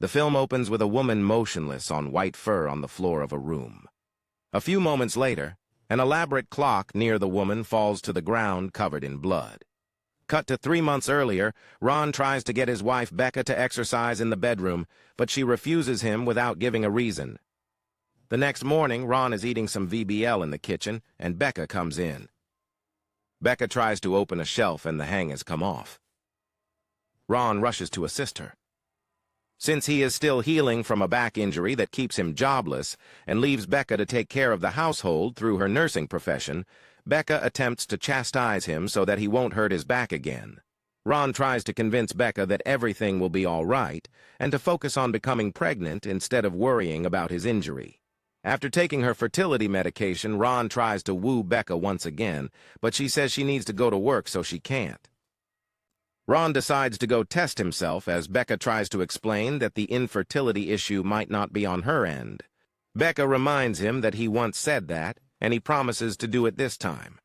The film opens with a woman motionless on white fur on the floor of a room. A few moments later, an elaborate clock near the woman falls to the ground covered in blood. Cut to 3 months earlier, Ron tries to get his wife Becca to exercise in the bedroom, but she refuses him without giving a reason. The next morning, Ron is eating some VBL in the kitchen, and Becca comes in. Becca tries to open a shelf and the hang has come off. Ron rushes to assist her. Since he is still healing from a back injury that keeps him jobless and leaves Becca to take care of the household through her nursing profession, Becca attempts to chastise him so that he won't hurt his back again. Ron tries to convince Becca that everything will be all right and to focus on becoming pregnant instead of worrying about his injury. After taking her fertility medication, Ron tries to woo Becca once again, but she says she needs to go to work so she can't. Ron decides to go test himself as Becca tries to explain that the infertility issue might not be on her end. Becca reminds him that he once said that, and he promises to do it this time.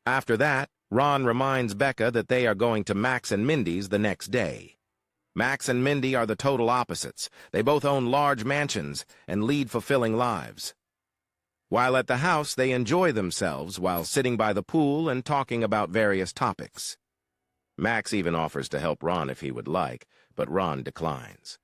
After that, Ron reminds Becca that they are going to Max and Mindy's the next day. Max and Mindy are the total opposites. They both own large mansions and lead fulfilling lives. While at the house, they enjoy themselves while sitting by the pool and talking about various topics. Max even offers to help Ron if he would like, but Ron declines.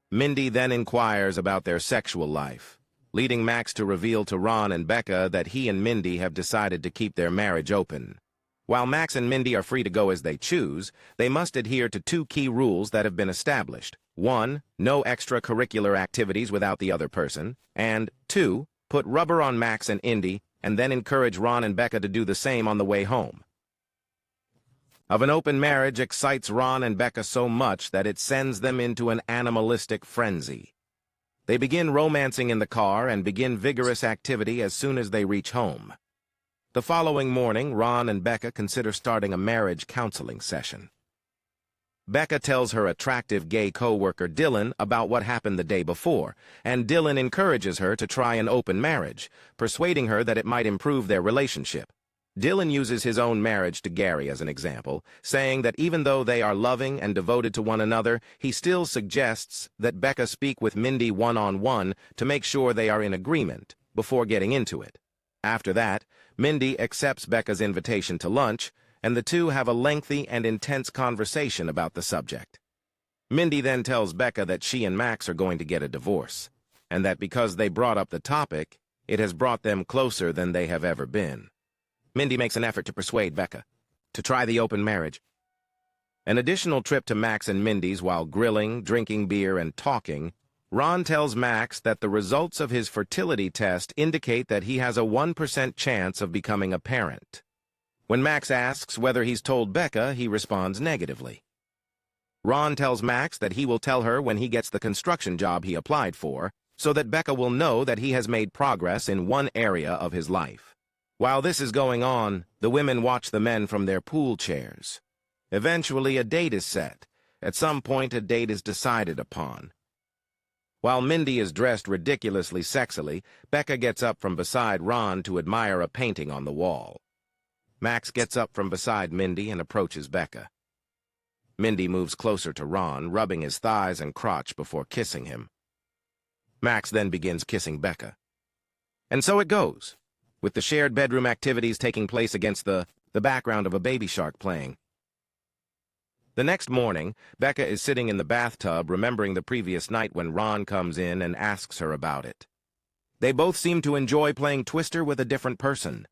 Mindy then inquires about their sexual life, leading Max to reveal to Ron and Becca that he and Mindy have decided to keep their marriage open. While Max and Mindy are free to go as they choose, they must adhere to 2 key rules that have been established. 1, no extracurricular activities without the other person, and 2, put rubber on Max and Indy, and then encourage Ron and Becca to do the same on the way home. Of an open marriage excites Ron and Becca so much that it sends them into an animalistic frenzy. They begin romancing in the car and begin vigorous activity as soon as they reach home. The following morning, Ron and Becca consider starting a marriage counseling session. Becca tells her attractive gay co-worker Dylan about what happened the day before, and Dylan encourages her to try an open marriage, persuading her that it might improve their relationship. Dylan uses his own marriage to Gary as an example, saying that even though they are loving and devoted to one another, he still suggests that Becca speak with Mindy one-on-one to make sure they are in agreement before getting into it. After that, Mindy accepts Becca's invitation to lunch, and the two have a lengthy and intense conversation about the subject. Mindy then tells Becca that she and Max are going to get a divorce, and that because they brought up the topic, it has brought them closer than they have ever been. Mindy makes an effort to persuade Becca to try the open marriage. An additional trip to Max and Mindy's while grilling, drinking beer, and talking, Ron tells Max that the results of his fertility test indicate that he has a 1% chance of becoming a parent. When Max asks whether he's told Becca, he responds negatively. Ron tells Max that he will tell her when he gets the construction job he applied for, so that Becca will know that he has made progress in one area of his life. While this is going on, the women watch the men from their pool chairs. Eventually, a date is set. At some point, a date is decided upon. While Mindy is dressed ridiculously sexily, Becca gets up from beside Ron to admire a painting on the wall. Max gets up from beside Mindy and approaches Becca. Mindy moves closer to Ron, rubbing his thighs and crotch before kissing him. Max then begins kissing Becca. And so it goes, with the shared bedroom activities taking place against the background of a baby shark playing. The next morning, Becca is sitting in the bathtub remembering the previous night when Ron comes in and asks her about it. They both seem to enjoy playing Twister with a different person.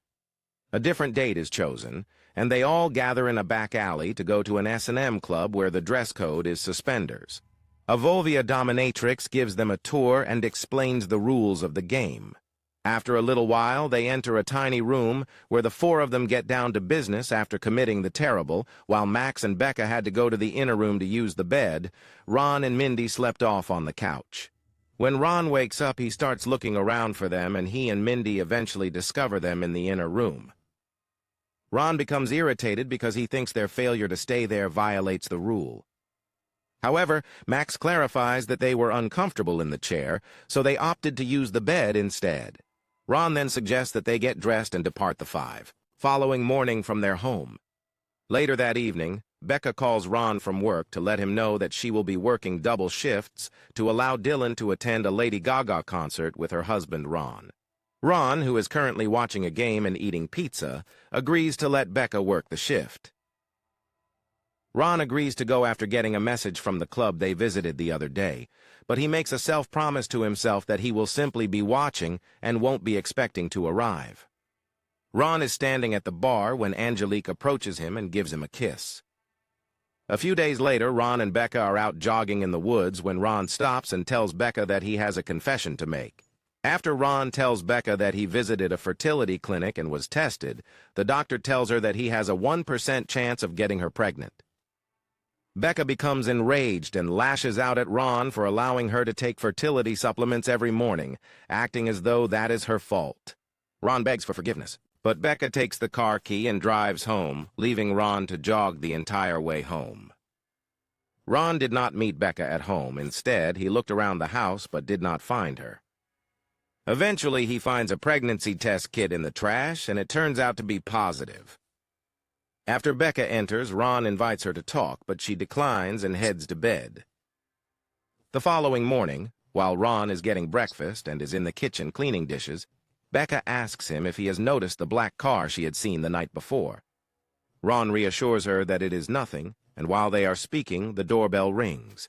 A different date is chosen, and they all gather in a back alley to go to an S&M club where the dress code is suspenders. A Volvia dominatrix gives them a tour and explains the rules of the game. After a little while, they enter a tiny room where the 4 of them get down to business after committing the terrible. While Max and Becca had to go to the inner room to use the bed, Ron and Mindy slept off on the couch. When Ron wakes up, he starts looking around for them, and he and Mindy eventually discover them in the inner room. Ron becomes irritated because he thinks their failure to stay there violates the rule. However, Max clarifies that they were uncomfortable in the chair, so they opted to use the bed instead. Ron then suggests that they get dressed and depart the 5, following morning from their home. Later that evening, Becca calls Ron from work to let him know that she will be working double shifts to allow Dylan to attend a Lady Gaga concert with her husband, Ron. Ron, who is currently watching a game and eating pizza, agrees to let Becca work the shift. Ron agrees to go after getting a message from the club they visited the other day, but he makes a self-promise to himself that he will simply be watching and won't be expecting to arrive. Ron is standing at the bar when Angelique approaches him and gives him a kiss. A few days later, Ron and Becca are out jogging in the woods when Ron stops and tells Becca that he has a confession to make. After Ron tells Becca that he visited a fertility clinic and was tested, the doctor tells her that he has a 1% chance of getting her pregnant. Becca becomes enraged and lashes out at Ron for allowing her to take fertility supplements every morning, acting as though that is her fault. Ron begs for forgiveness, but Becca takes the car key and drives home, leaving Ron to jog the entire way home. Ron did not meet Becca at home. Instead, he looked around the house but did not find her. Eventually, he finds a pregnancy test kit in the trash, and it turns out to be positive. After Becca enters, Ron invites her to talk, but she declines and heads to bed. The following morning, while Ron is getting breakfast and is in the kitchen cleaning dishes, Becca asks him if he has noticed the black car she had seen the night before. Ron reassures her that it is nothing, and while they are speaking, the doorbell rings.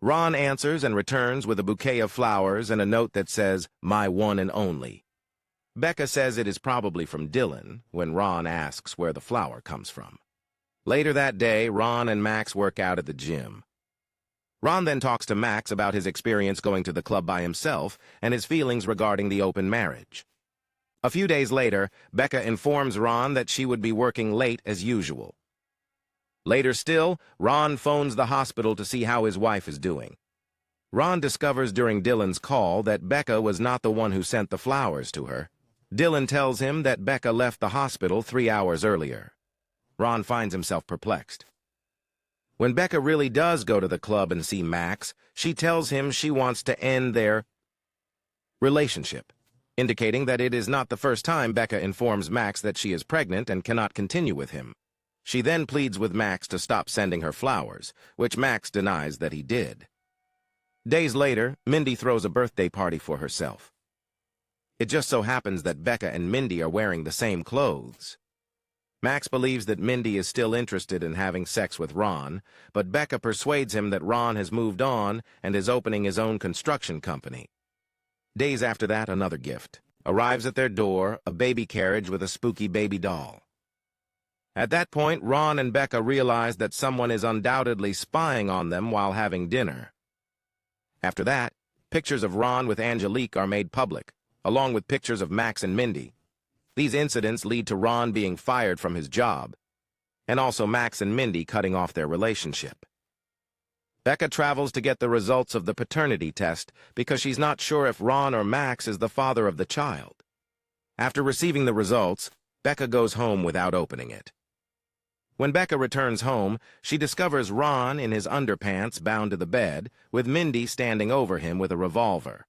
Ron answers and returns with a bouquet of flowers and a note that says, "My one and only." Becca says it is probably from Dylan, when Ron asks where the flower comes from. Later that day, Ron and Max work out at the gym. Ron then talks to Max about his experience going to the club by himself and his feelings regarding the open marriage. A few days later, Becca informs Ron that she would be working late as usual. Later still, Ron phones the hospital to see how his wife is doing. Ron discovers during Dylan's call that Becca was not the one who sent the flowers to her. Dylan tells him that Becca left the hospital 3 hours earlier. Ron finds himself perplexed. When Becca really does go to the club and see Max, she tells him she wants to end their relationship, indicating that it is not the first time Becca informs Max that she is pregnant and cannot continue with him. She then pleads with Max to stop sending her flowers, which Max denies that he did. Days later, Mindy throws a birthday party for herself. It just so happens that Becca and Mindy are wearing the same clothes. Max believes that Mindy is still interested in having sex with Ron, but Becca persuades him that Ron has moved on and is opening his own construction company. Days after that, another gift arrives at their door, a baby carriage with a spooky baby doll. At that point, Ron and Becca realize that someone is undoubtedly spying on them while having dinner. After that, pictures of Ron with Angelique are made public, along with pictures of Max and Mindy. These incidents lead to Ron being fired from his job, and also Max and Mindy cutting off their relationship. Becca travels to get the results of the paternity test because she's not sure if Ron or Max is the father of the child. After receiving the results, Becca goes home without opening it. When Becca returns home, she discovers Ron in his underpants bound to the bed, with Mindy standing over him with a revolver.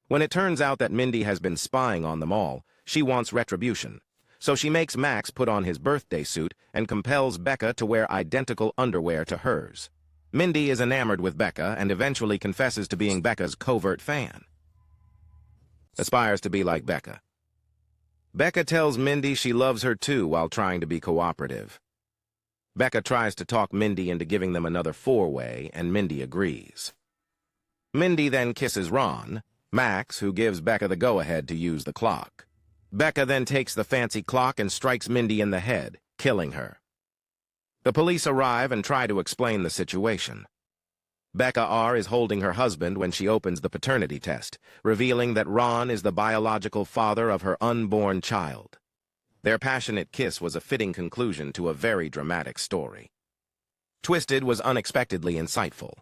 When it turns out that Mindy has been spying on them all, she wants retribution. So she makes Max put on his birthday suit and compels Becca to wear identical underwear to hers. Mindy is enamored with Becca and eventually confesses to being Becca's covert fan. Aspires to be like Becca. Becca tells Mindy she loves her too while trying to be cooperative. Becca tries to talk Mindy into giving them another four-way, and Mindy agrees. Mindy then kisses Ron, Max, who gives Becca the go-ahead to use the clock. Becca then takes the fancy clock and strikes Mindy in the head, killing her. The police arrive and try to explain the situation. Becca R. is holding her husband when she opens the paternity test, revealing that Ron is the biological father of her unborn child. Their passionate kiss was a fitting conclusion to a very dramatic story. Twisted was unexpectedly insightful.